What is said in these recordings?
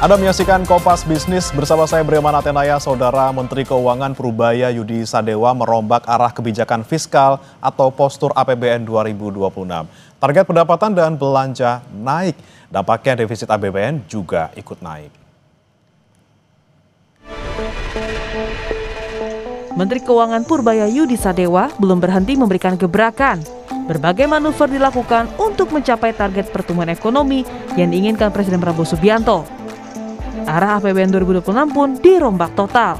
Anda menyaksikan Kompas Bisnis bersama saya Breman Atenaya. Saudara Menteri Keuangan Purubaya Yudi Sadewa merombak arah kebijakan fiskal atau postur APBN 2026. Target pendapatan dan belanja naik, dampaknya defisit APBN juga ikut naik. Menteri Keuangan Purubaya Yudi Sadewa belum berhenti memberikan gebrakan. Berbagai manuver dilakukan untuk mencapai target pertumbuhan ekonomi yang diinginkan Presiden Prabowo Subianto. Arah APBN 2026 pun dirombak total.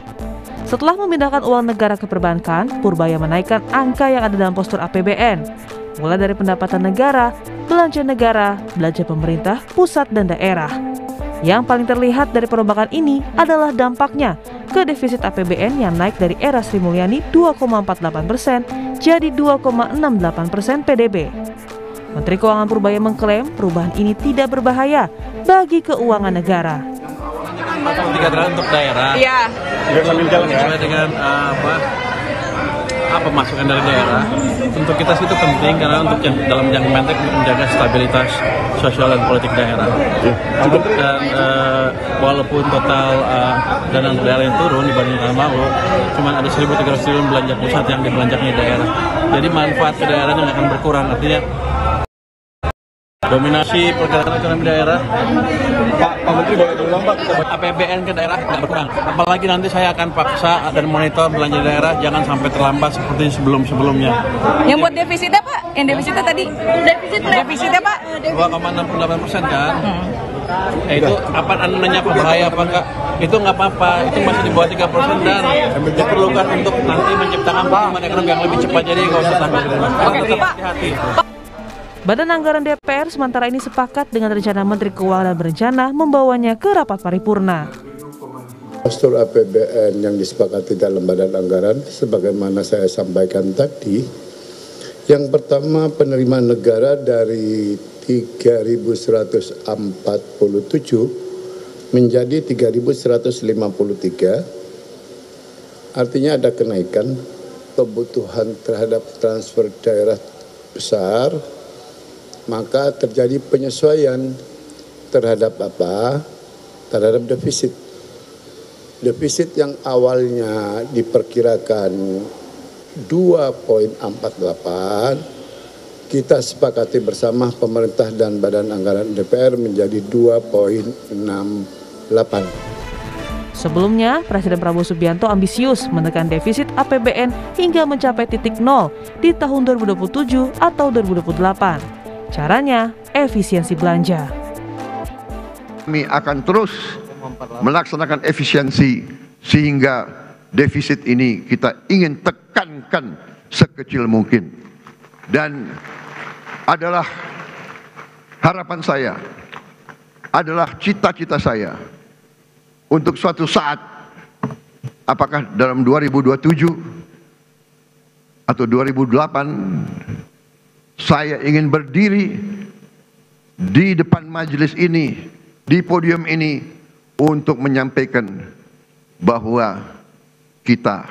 Setelah memindahkan uang negara ke perbankan, Purubaya menaikkan angka yang ada dalam postur APBN, mulai dari pendapatan negara, belanja pemerintah, pusat dan daerah. Yang paling terlihat dari perombakan ini adalah dampaknya ke defisit APBN yang naik dari era Sri Mulyani 2,48% jadi 2,68% PDB. Menteri Keuangan Purubaya mengklaim perubahan ini tidak berbahaya bagi keuangan negara. Untuk daerah, iya. Sesuai dengan apa masukan dari daerah. Untuk kita itu penting karena untuk dalam jangka pendek untuk menjaga stabilitas sosial dan politik daerah. Dan walaupun total dana daerah yang turun dibanding tahun lalu, cuma ada 1.300 triliun belanja pusat yang dibelanjakan di daerah. Jadi manfaat ke daerahnya nggak akan berkurang. Artinya dominasi pergerakan ekonomi daerah, Pak Menteri boleh diulang Pak, APBN ke daerah nggak berkurang. Apalagi nanti saya akan paksa dan monitor belanja daerah jangan sampai terlambat seperti sebelum-sebelumnya. Yang buat defisitnya Pak? Yang defisitnya tadi? Defisitnya Pak? 2,68% kan? Itu apa nanya apa bahaya apa enggak? Itu nggak apa-apa, itu masih di bawah 3% dan diperlukan untuk nanti menciptakan pertumbuhan ekonomi yang lebih cepat. Jadi nggak usah sampai tetap hati-hati. Badan Anggaran DPR sementara ini sepakat dengan rencana Menteri Keuangan dan berencana membawanya ke rapat paripurna. Postur APBN yang disepakati dalam Badan Anggaran, sebagaimana saya sampaikan tadi, yang pertama penerimaan negara dari 3.147 menjadi 3.153, artinya ada kenaikan kebutuhan terhadap transfer daerah besar. Maka terjadi penyesuaian terhadap apa? Terhadap defisit. Defisit yang awalnya diperkirakan 2,48, kita sepakati bersama pemerintah dan Badan Anggaran DPR menjadi 2,68. Sebelumnya, Presiden Prabowo Subianto ambisius menekan defisit APBN hingga mencapai titik nol di tahun 2027 atau 2028. Caranya, efisiensi belanja. Kami akan terus melaksanakan efisiensi sehingga defisit ini kita ingin tekankan sekecil mungkin. Dan adalah harapan saya, adalah cita-cita saya untuk suatu saat, apakah dalam 2027 atau 2028, saya ingin berdiri di depan majelis ini, di podium ini, untuk menyampaikan bahwa kita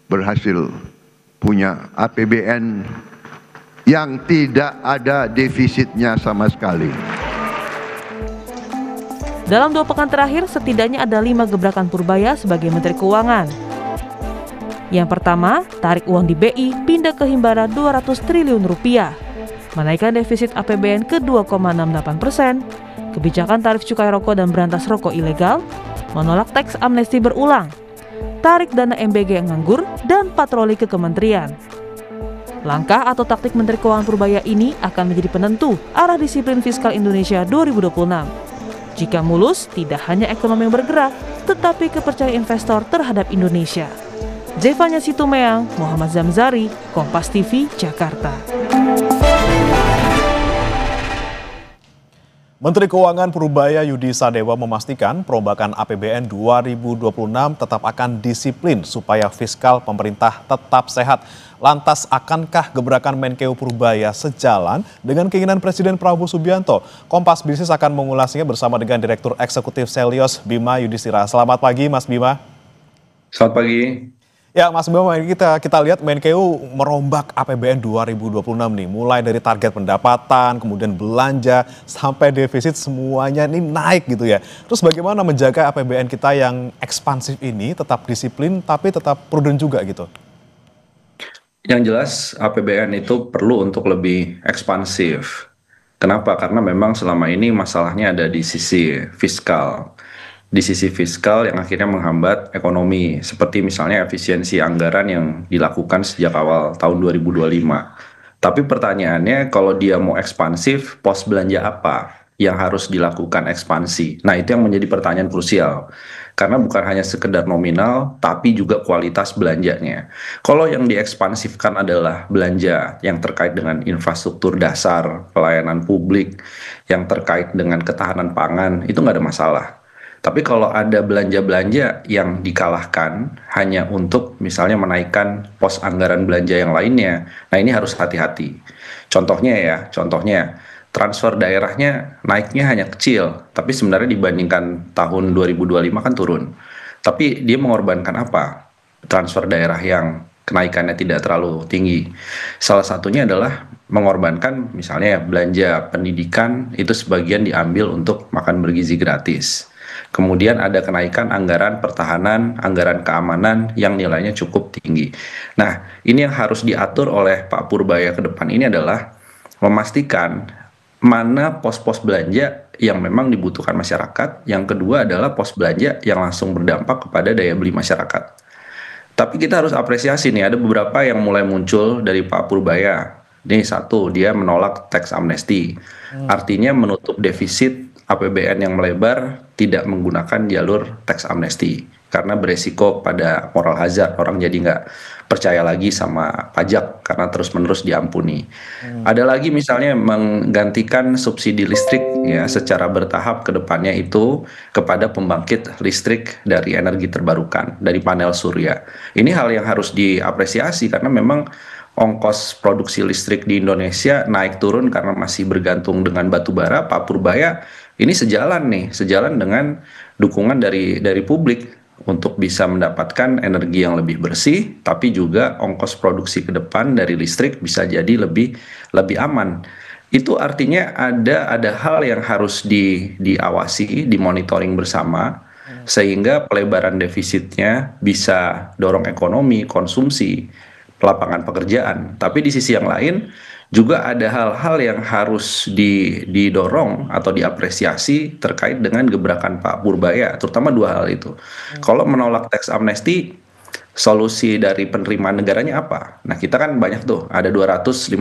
berhasil punya APBN yang tidak ada defisitnya sama sekali. Dalam 2 pekan terakhir, setidaknya ada 5 gebrakan Purubaya sebagai Menteri Keuangan. Yang pertama, tarik uang di BI pindah ke Himbara 200 triliun rupiah, menaikkan defisit APBN ke 2,68%, kebijakan tarif cukai rokok dan berantas rokok ilegal, menolak teks amnesti berulang, tarik dana MBG yang nganggur, dan patroli ke kementerian. Langkah atau taktik Menteri Keuangan Purubaya ini akan menjadi penentu arah disiplin fiskal Indonesia 2026. Jika mulus, tidak hanya ekonomi yang bergerak, tetapi kepercayaan investor terhadap Indonesia. Zevanya Situmeang, Muhammad Zamzari, Kompas TV, Jakarta. Menteri Keuangan Purubaya Yudi Sadewa memastikan perombakan APBN 2026 tetap akan disiplin supaya fiskal pemerintah tetap sehat. Lantas akankah gebrakan Menkeu Purubaya sejalan dengan keinginan Presiden Prabowo Subianto? Kompas Bisnis akan mengulasnya bersama dengan Direktur Eksekutif Selyos Bima Yudhistira. Selamat pagi Mas Bima. Selamat pagi. Ya, Mas Bima, ini kita lihat Menkeu merombak APBN 2026 nih, mulai dari target pendapatan, kemudian belanja, sampai defisit semuanya ini naik gitu ya. Terus bagaimana menjaga APBN kita yang ekspansif ini tetap disiplin tapi tetap prudent juga gitu? Yang jelas APBN itu perlu untuk lebih ekspansif. Kenapa? Karena memang selama ini masalahnya ada di sisi fiskal. Di sisi fiskal yang akhirnya menghambat ekonomi, seperti misalnya efisiensi anggaran yang dilakukan sejak awal tahun 2025. Tapi pertanyaannya, kalau dia mau ekspansif, pos belanja apa yang harus dilakukan ekspansi? Nah, itu yang menjadi pertanyaan krusial. Karena bukan hanya sekedar nominal, tapi juga kualitas belanjanya. Kalau yang diekspansifkan adalah belanja yang terkait dengan infrastruktur dasar, pelayanan publik, yang terkait dengan ketahanan pangan, itu nggak ada masalah. Tapi kalau ada belanja-belanja yang dikalahkan hanya untuk misalnya menaikkan pos anggaran belanja yang lainnya, nah ini harus hati-hati. Contohnya transfer daerahnya naiknya hanya kecil, tapi sebenarnya dibandingkan tahun 2025 kan turun. Tapi dia mengorbankan apa? Transfer daerah yang kenaikannya tidak terlalu tinggi. Salah satunya adalah mengorbankan misalnya belanja pendidikan itu sebagian diambil untuk makan bergizi gratis. Kemudian ada kenaikan anggaran pertahanan, anggaran keamanan yang nilainya cukup tinggi. Nah, ini yang harus diatur oleh Pak Purbaya ke depan ini adalah memastikan mana pos-pos belanja yang memang dibutuhkan masyarakat. Yang kedua adalah pos belanja yang langsung berdampak kepada daya beli masyarakat. Tapi kita harus apresiasi nih, ada beberapa yang mulai muncul dari Pak Purbaya. Ini satu, dia menolak tax amnesty. Artinya menutup defisit APBN yang melebar, tidak menggunakan jalur tax amnesty karena beresiko pada moral hazard, orang jadi nggak percaya lagi sama pajak karena terus-menerus diampuni. Ada lagi misalnya menggantikan subsidi listrik ya secara bertahap ke depannya itu kepada pembangkit listrik dari energi terbarukan, dari panel surya. Ini hal yang harus diapresiasi karena memang ongkos produksi listrik di Indonesia naik turun karena masih bergantung dengan batu bara. Pak Purbaya ini sejalan dengan dukungan dari publik untuk bisa mendapatkan energi yang lebih bersih, tapi juga ongkos produksi ke depan dari listrik bisa jadi lebih aman. Itu artinya ada hal yang harus diawasi, dimonitoring bersama, sehingga pelebaran defisitnya bisa dorong ekonomi, konsumsi, lapangan pekerjaan. Tapi di sisi yang lain juga ada hal-hal yang harus didorong atau diapresiasi terkait dengan gebrakan Pak Purbaya, terutama dua hal itu. Kalau menolak tax amnesty, solusi dari penerimaan negaranya apa? Nah, kita kan banyak tuh, ada 254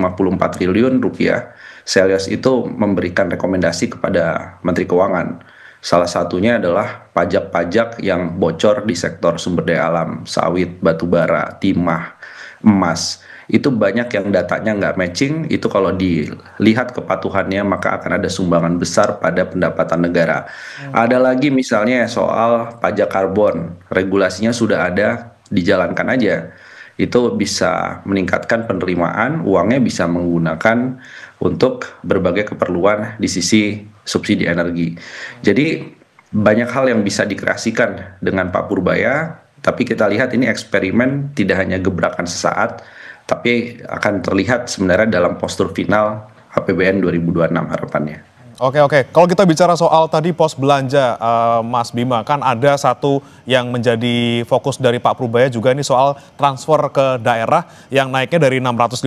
triliun rupiah. Selyos itu memberikan rekomendasi kepada Menteri Keuangan. Salah satunya adalah pajak-pajak yang bocor di sektor sumber daya alam, sawit, batu bara, timah, emas. Itu banyak yang datanya nggak matching, itu kalau dilihat kepatuhannya maka akan ada sumbangan besar pada pendapatan negara. Ada lagi misalnya soal pajak karbon, regulasinya sudah ada, dijalankan aja. Itu bisa meningkatkan penerimaan, uangnya bisa menggunakan untuk berbagai keperluan di sisi subsidi energi. Jadi banyak hal yang bisa dikreasikan dengan Pak Purbaya, tapi kita lihat ini eksperimen tidak hanya gebrakan sesaat, tapi akan terlihat sebenarnya dalam postur final APBN 2026 harapannya. Oke. Kalau kita bicara soal tadi pos belanja, Mas Bima, kan ada satu yang menjadi fokus dari Pak Purbaya juga ini soal transfer ke daerah yang naiknya dari 650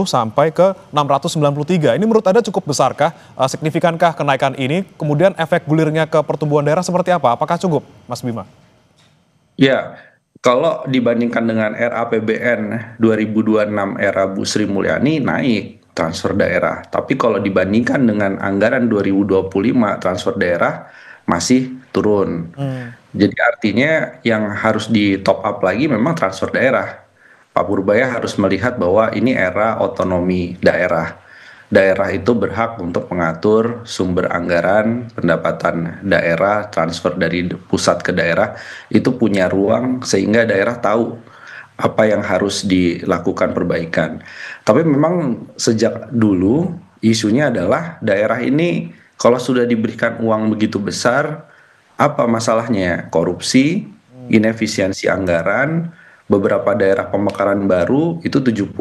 sampai ke 693. Ini menurut Anda cukup besarkah? Signifikankah kenaikan ini? Kemudian efek gulirnya ke pertumbuhan daerah seperti apa? Apakah cukup, Mas Bima? Ya, kalau dibandingkan dengan RAPBN 2026 era Bu Sri Mulyani naik transfer daerah. Tapi kalau dibandingkan dengan anggaran 2025 transfer daerah masih turun. Jadi artinya yang harus di top up lagi memang transfer daerah. Pak Purbaya harus melihat bahwa ini era otonomi daerah. Daerah itu berhak untuk mengatur sumber anggaran, pendapatan daerah, transfer dari pusat ke daerah, itu punya ruang sehingga daerah tahu apa yang harus dilakukan perbaikan. Tapi memang sejak dulu isunya adalah daerah ini kalau sudah diberikan uang begitu besar, apa masalahnya? Korupsi, inefisiensi anggaran, beberapa daerah pemekaran baru itu 70-80%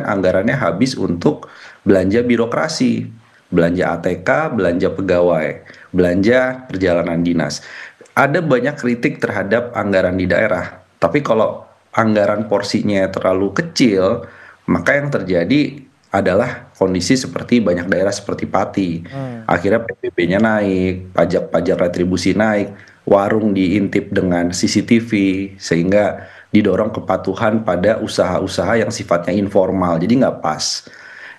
anggarannya habis untuk belanja birokrasi, belanja ATK, belanja pegawai, belanja perjalanan dinas. Ada banyak kritik terhadap anggaran di daerah, tapi kalau anggaran porsinya terlalu kecil, maka yang terjadi adalah kondisi seperti banyak daerah seperti Pati. Akhirnya PPB-nya naik, pajak-pajak retribusi naik, warung diintip dengan CCTV, sehingga didorong kepatuhan pada usaha-usaha yang sifatnya informal, jadi nggak pas.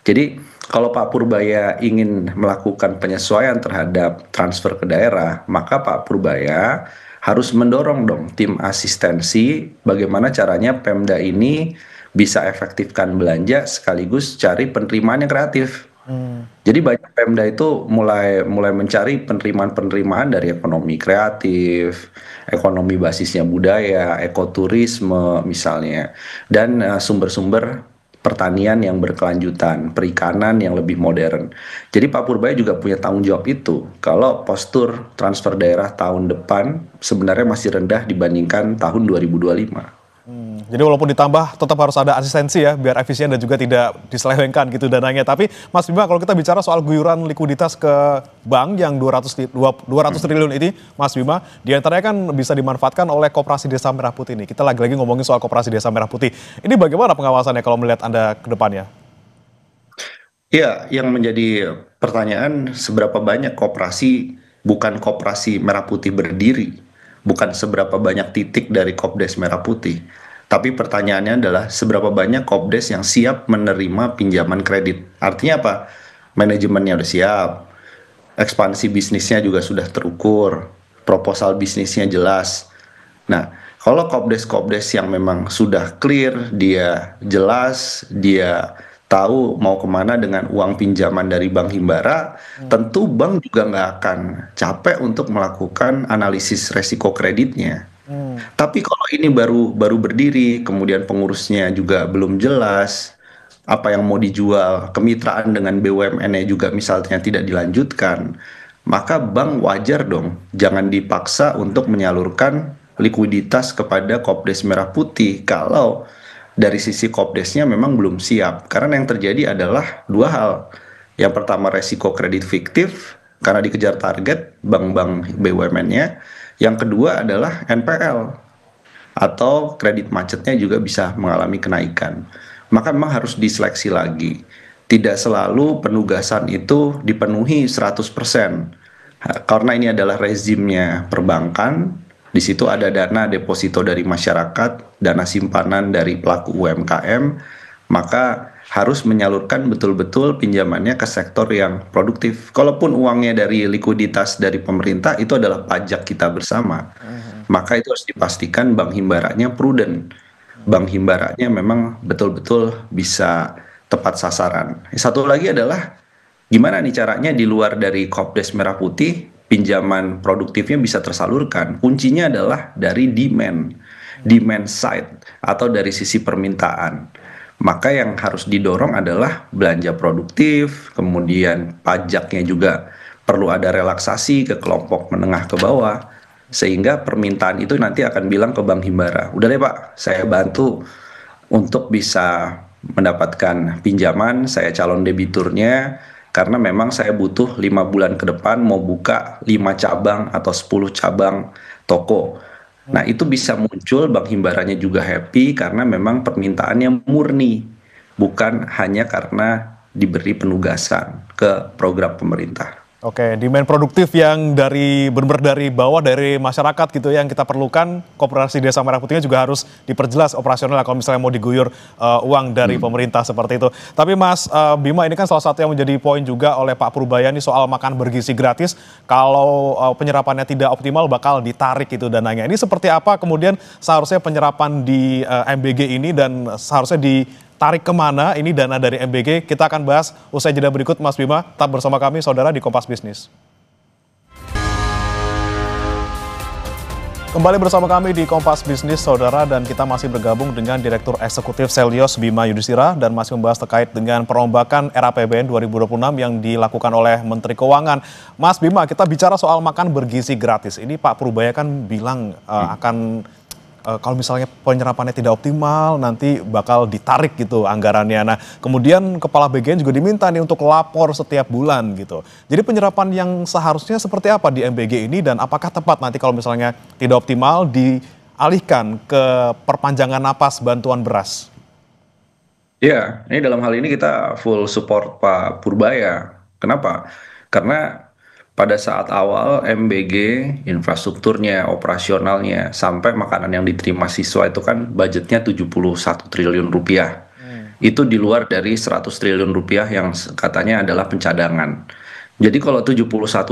Jadi kalau Pak Purbaya ingin melakukan penyesuaian terhadap transfer ke daerah, maka Pak Purbaya harus mendorong dong tim asistensi bagaimana caranya Pemda ini bisa efektifkan belanja sekaligus cari penerimaan yang kreatif. Jadi banyak Pemda itu mulai mencari penerimaan dari ekonomi kreatif, ekonomi basisnya budaya, ekoturisme misalnya, dan sumber-sumber pertanian yang berkelanjutan, perikanan yang lebih modern. Jadi Pak Purbaya juga punya tanggung jawab itu. Kalau postur transfer daerah tahun depan sebenarnya masih rendah dibandingkan tahun 2025. Jadi walaupun ditambah tetap harus ada asistensi ya biar efisien dan juga tidak diselewengkan gitu dananya. Tapi Mas Bima, kalau kita bicara soal guyuran likuiditas ke bank yang 200 triliun ini, Mas Bima, diantaranya kan bisa dimanfaatkan oleh Koperasi Desa Merah Putih ini. Kita lagi-lagi ngomongin soal Koperasi Desa Merah Putih. Ini bagaimana pengawasannya kalau melihat Anda ke depannya? Ya, yang menjadi pertanyaan seberapa banyak koperasi, bukan Koperasi Merah Putih berdiri, bukan seberapa banyak titik dari Kopdes Merah Putih. Tapi pertanyaannya adalah seberapa banyak Kopdes yang siap menerima pinjaman kredit. Artinya apa? Manajemennya udah siap, ekspansi bisnisnya juga sudah terukur, proposal bisnisnya jelas. Nah, kalau Kopdes-Kopdes yang memang sudah clear, dia jelas, dia tahu mau kemana dengan uang pinjaman dari Bank Himbara, tentu bank juga nggak akan capek untuk melakukan analisis resiko kreditnya. Tapi kalau ini baru berdiri, kemudian pengurusnya juga belum jelas, apa yang mau dijual, kemitraan dengan BUMN-nya juga misalnya tidak dilanjutkan, maka bank wajar dong, jangan dipaksa untuk menyalurkan likuiditas kepada Kopdes Merah Putih kalau dari sisi Kopdesnya memang belum siap. Karena yang terjadi adalah dua hal. Yang pertama resiko kredit fiktif, karena dikejar target bank-bank BUMN-nya. Yang kedua adalah NPL atau kredit macetnya juga bisa mengalami kenaikan. Maka memang harus diseleksi lagi. Tidak selalu penugasan itu dipenuhi 100%. Karena ini adalah rezimnya perbankan, di situ ada dana deposito dari masyarakat, dana simpanan dari pelaku UMKM, maka harus menyalurkan betul-betul pinjamannya ke sektor yang produktif. Kalaupun uangnya dari likuiditas dari pemerintah, itu adalah pajak kita bersama. Maka itu harus dipastikan Bank Himbaranya prudent. Bank Himbaranya memang betul-betul bisa tepat sasaran. Satu lagi adalah, gimana nih caranya di luar dari Kopdes Merah Putih, pinjaman produktifnya bisa tersalurkan. Kuncinya adalah dari demand side, atau dari sisi permintaan. Maka yang harus didorong adalah belanja produktif, kemudian pajaknya juga perlu ada relaksasi ke kelompok menengah ke bawah, sehingga permintaan itu nanti akan bilang ke Bank Himbara, udah deh Pak, saya bantu untuk bisa mendapatkan pinjaman, saya calon debiturnya, karena memang saya butuh 5 bulan ke depan mau buka 5 cabang atau 10 cabang toko. Nah itu bisa muncul, Bank Himbaranya juga happy karena memang permintaannya murni, bukan hanya karena diberi penugasan ke program pemerintah. Oke, demand produktif yang benar-benar dari bawah, dari masyarakat gitu ya, yang kita perlukan. Koperasi Desa Merah Putihnya juga harus diperjelas operasional kalau misalnya mau diguyur uang dari pemerintah seperti itu. Tapi Mas Bima, ini kan salah satu yang menjadi poin juga oleh Pak Purbaya nih soal makan bergizi gratis. Kalau penyerapannya tidak optimal bakal ditarik itu dananya. Ini seperti apa kemudian seharusnya penyerapan di MBG ini dan seharusnya ditarik kemana ini dana dari MBG? Kita akan bahas usai jeda berikut, Mas Bima. Tetap bersama kami, saudara, di Kompas Bisnis. Kembali bersama kami di Kompas Bisnis, saudara, dan kita masih bergabung dengan Direktur Eksekutif Selyos Bima Yudhistira dan masih membahas terkait dengan perombakan RAPBN 2026 yang dilakukan oleh Menteri Keuangan. Mas Bima, kita bicara soal makan bergizi gratis. Ini Pak Purbaya kan bilang akan kalau misalnya penyerapannya tidak optimal nanti bakal ditarik gitu anggarannya. Nah kemudian Kepala BGN juga diminta nih untuk lapor setiap bulan gitu. Jadi penyerapan yang seharusnya seperti apa di MBG ini dan apakah tepat nanti kalau misalnya tidak optimal dialihkan ke perpanjangan napas bantuan beras? Ya, ini dalam hal ini kita full support Pak Purbaya. Kenapa? Karena pada saat awal MBG, infrastrukturnya, operasionalnya, sampai makanan yang diterima siswa itu kan budgetnya 71 triliun rupiah. Itu di luar dari 100 triliun rupiah yang katanya adalah pencadangan. Jadi kalau 71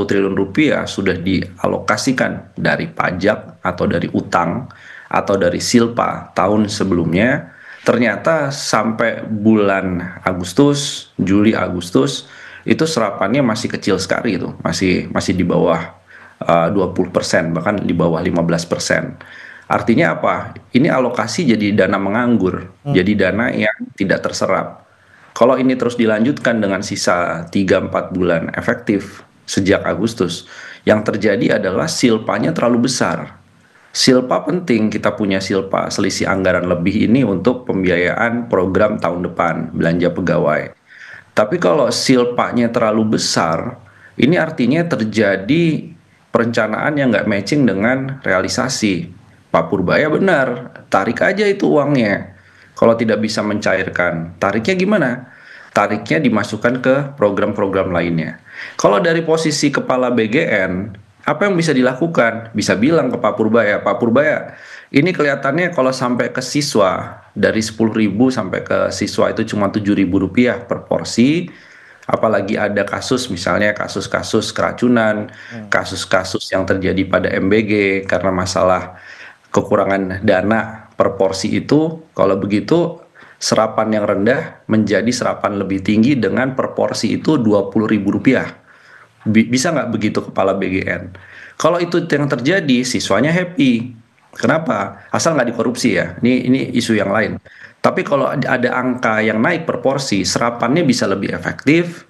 triliun rupiah sudah dialokasikan dari pajak atau dari utang atau dari silpa tahun sebelumnya, ternyata sampai bulan Agustus, Juli Agustus, itu serapannya masih kecil sekali itu, masih di bawah 20%, bahkan di bawah 15%. Artinya apa? Ini alokasi jadi dana menganggur, jadi dana yang tidak terserap. Kalau ini terus dilanjutkan dengan sisa 3-4 bulan efektif sejak Agustus, yang terjadi adalah silpanya terlalu besar. Silpa penting, kita punya silpa selisih anggaran lebih ini untuk pembiayaan program tahun depan, belanja pegawai. Tapi kalau silpanya terlalu besar, ini artinya terjadi perencanaan yang nggak matching dengan realisasi. Pak Purbaya benar, tarik aja itu uangnya. Kalau tidak bisa mencairkan, tariknya gimana? Tariknya dimasukkan ke program-program lainnya. Kalau dari posisi Kepala BGN, apa yang bisa dilakukan? Bisa bilang ke Pak Purbaya, ini kelihatannya kalau sampai ke siswa, dari 10.000 sampai ke siswa itu cuma 7.000 rupiah per porsi, apalagi ada kasus misalnya kasus-kasus keracunan, kasus-kasus yang terjadi pada MBG karena masalah kekurangan dana per porsi itu, kalau begitu serapan yang rendah menjadi serapan lebih tinggi dengan per porsi itu 20.000 rupiah. Bisa nggak begitu Kepala BGN? Kalau itu yang terjadi, siswanya happy. Kenapa? Asal nggak dikorupsi ya. Ini isu yang lain. Tapi kalau ada angka yang naik per porsi, serapannya bisa lebih efektif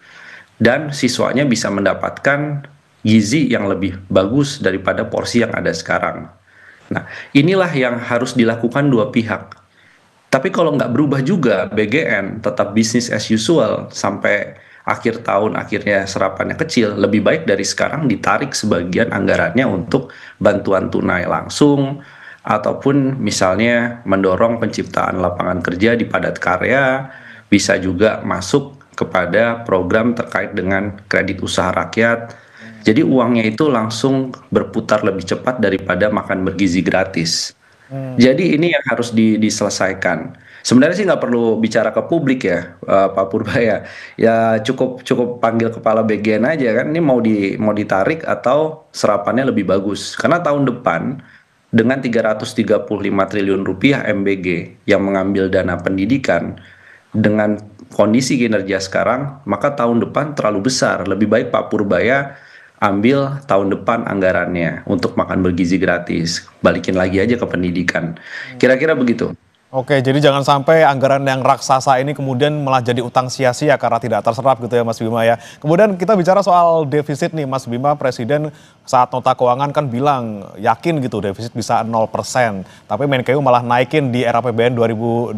dan siswanya bisa mendapatkan gizi yang lebih bagus daripada porsi yang ada sekarang. Nah, inilah yang harus dilakukan dua pihak. Tapi kalau nggak berubah juga, BGN tetap business as usual sampai akhir tahun akhirnya serapannya kecil, lebih baik dari sekarang ditarik sebagian anggarannya untuk bantuan tunai langsung, ataupun misalnya mendorong penciptaan lapangan kerja di padat karya, bisa juga masuk kepada program terkait dengan kredit usaha rakyat. Jadi uangnya itu langsung berputar lebih cepat daripada makan bergizi gratis. Jadi ini yang harus diselesaikan. Sebenarnya sih nggak perlu bicara ke publik ya, Pak Purbaya. Ya cukup panggil Kepala BGN aja kan. Ini mau ditarik atau serapannya lebih bagus. Karena tahun depan dengan 335 triliun rupiah MBG yang mengambil dana pendidikan dengan kondisi kinerja sekarang, maka tahun depan terlalu besar. Lebih baik Pak Purbaya ambil tahun depan anggarannya untuk makan bergizi gratis, balikin lagi aja ke pendidikan. Kira-kira begitu. Oke, jadi jangan sampai anggaran yang raksasa ini kemudian malah jadi utang sia-sia karena tidak terserap gitu ya Mas Bima ya. Kemudian kita bicara soal defisit nih Mas Bima, Presiden saat nota keuangan kan bilang yakin gitu defisit bisa 0%. Tapi Menkeu malah naikin di RAPBN 2026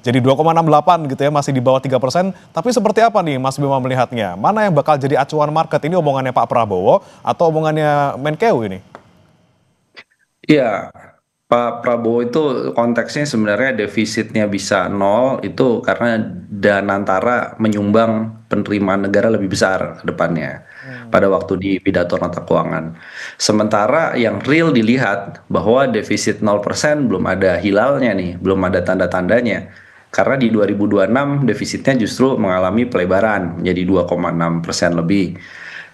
jadi 2,68 gitu ya, masih di bawah 3%. Tapi seperti apa nih Mas Bima melihatnya? Mana yang bakal jadi acuan market? Ini omongannya Pak Prabowo atau omongannya Menkeu ini? Iya, Pak Prabowo itu konteksnya sebenarnya defisitnya bisa 0 itu karena Danantara menyumbang penerimaan negara lebih besar ke depannya pada waktu di pidato nota keuangan. Sementara yang real dilihat bahwa defisit 0% belum ada hilalnya nih, belum ada tanda-tandanya. Karena di 2026 defisitnya justru mengalami pelebaran menjadi 2,6% lebih.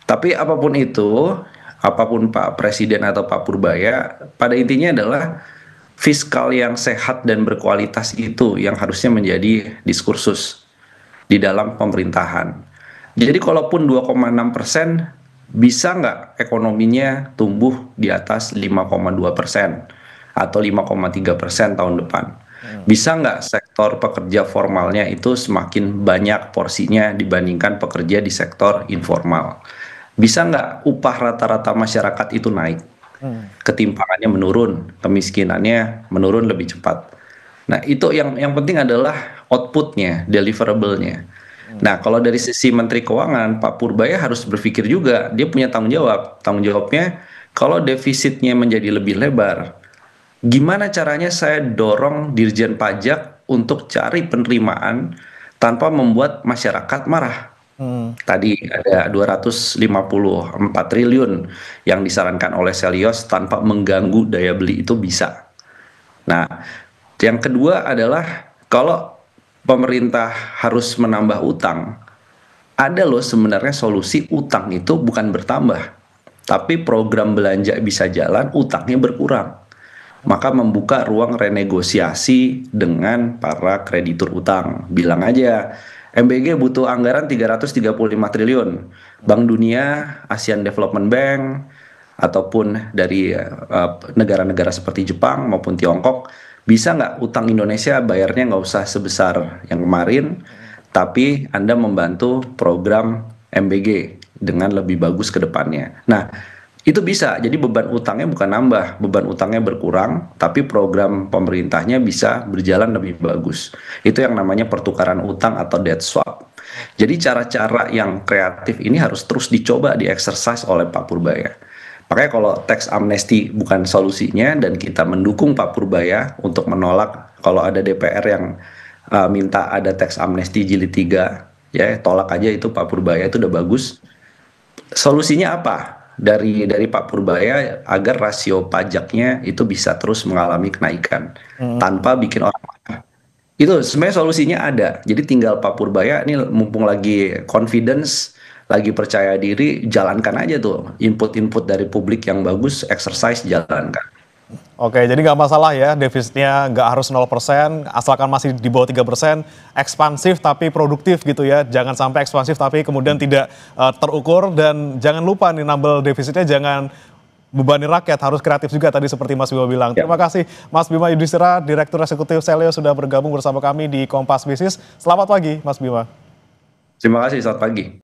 Tapi apapun itu, apapun Pak Presiden atau Pak Purbaya, pada intinya adalah fiskal yang sehat dan berkualitas itu yang harusnya menjadi diskursus di dalam pemerintahan. Jadi kalaupun 2,6%, bisa nggak ekonominya tumbuh di atas 5,2% atau 5,3% tahun depan? Bisa nggak sektor pekerja formalnya itu semakin banyak porsinya dibandingkan pekerja di sektor informal? Bisa nggak upah rata-rata masyarakat itu naik? ketimpangannya menurun, kemiskinannya menurun lebih cepat. Nah, itu yang penting adalah outputnya, deliverable-nya. Nah, kalau dari sisi Menteri Keuangan, Pak Purbaya harus berpikir juga, dia punya tanggung jawab. Tanggung jawabnya, kalau defisitnya menjadi lebih lebar, gimana caranya saya dorong Dirjen Pajak untuk cari penerimaan tanpa membuat masyarakat marah? Tadi ada 254 triliun yang disarankan oleh Selyos tanpa mengganggu daya beli itu bisa. Nah, yang kedua adalah kalau pemerintah harus menambah utang, ada loh sebenarnya solusi utang itu bukan bertambah, tapi program belanja bisa jalan, utangnya berkurang. Maka membuka ruang renegosiasi dengan para kreditur utang. Bilang aja, MBG butuh anggaran 335 triliun. Bank Dunia, ASEAN Development Bank, ataupun dari negara-negara seperti Jepang maupun Tiongkok, bisa nggak utang Indonesia bayarnya nggak usah sebesar yang kemarin, tapi Anda membantu program MBG dengan lebih bagus ke depannya. Nah, itu bisa, jadi beban utangnya bukan nambah, beban utangnya berkurang, tapi program pemerintahnya bisa berjalan lebih bagus. Itu yang namanya pertukaran utang atau debt swap. Jadi cara-cara yang kreatif ini harus terus dicoba, di-exercise oleh Pak Purbaya. Makanya kalau tax amnesty bukan solusinya dan kita mendukung Pak Purbaya untuk menolak kalau ada DPR yang minta ada tax amnesty jilid 3, ya tolak aja itu Pak Purbaya, itu udah bagus. Solusinya apa? Dari Pak Purbaya agar rasio pajaknya itu bisa terus mengalami kenaikan tanpa bikin orang marah. Itu sebenarnya solusinya ada. Jadi tinggal Pak Purbaya ini mumpung lagi confidence, lagi percaya diri, jalankan aja tuh input-input dari publik yang bagus, exercise jalankan. Oke, jadi nggak masalah ya, defisitnya nggak harus 0%, asalkan masih di bawah 3%, ekspansif tapi produktif gitu ya. Jangan sampai ekspansif tapi kemudian tidak terukur, dan jangan lupa nih nambel defisitnya jangan bebani rakyat, harus kreatif juga tadi seperti Mas Bima bilang. Terima kasih Mas Bima Yudhistira, Direktur Eksekutif Selyos sudah bergabung bersama kami di Kompas Bisnis. Selamat pagi Mas Bima. Terima kasih, selamat pagi.